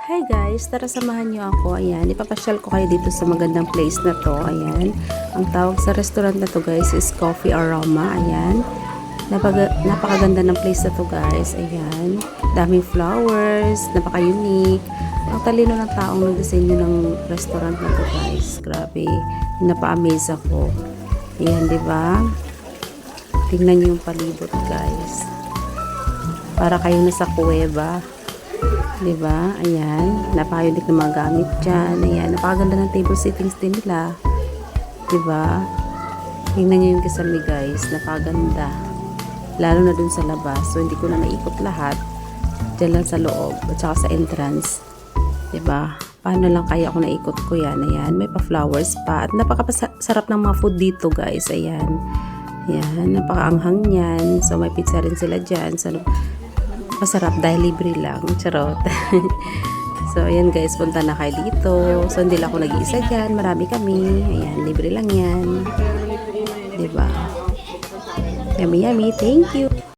Hi guys, tara samahan niyo ako. Ayan, ipapasyal ko kayo dito sa magandang place na to. Ayan, ang tawag sa restaurant na to guys is Coffee Aroma. Ayan, napakaganda ng place na to guys. Ayan, daming flowers, napaka-unique. Ang talino ng taong nag-design ng restaurant na to guys. Grabe, napa-amaze ako. Ayan, di ba? Tingnan niyo yung palibot guys. Para kayo nasa kuweba. Diba? Ayan. Napaka-unique na mga gamit dyan. Ayan. Napakaganda ng table settings din nila. Diba? Tingnan nyo yung kasami guys. Napakaganda. Lalo na dun sa labas. So, hindi ko na naikot lahat. Diyan lang sa loob. At saka sa entrance. Diba? Paano lang kaya ako naikot ko yan. Ayan. May pa-flowers pa. At napakasarap ng mga food dito guys. Ayan. Ayan. Napaka-anghang yan. So, may pizza rin sila dyan. So, masarap dahil libre lang. Charot. So, ayan guys, punta na kayo dito. So, hindi lang ako nag-iisa dyan. Marami kami. Ayan, libre lang yan. Diba? Yummy, yummy. Thank you.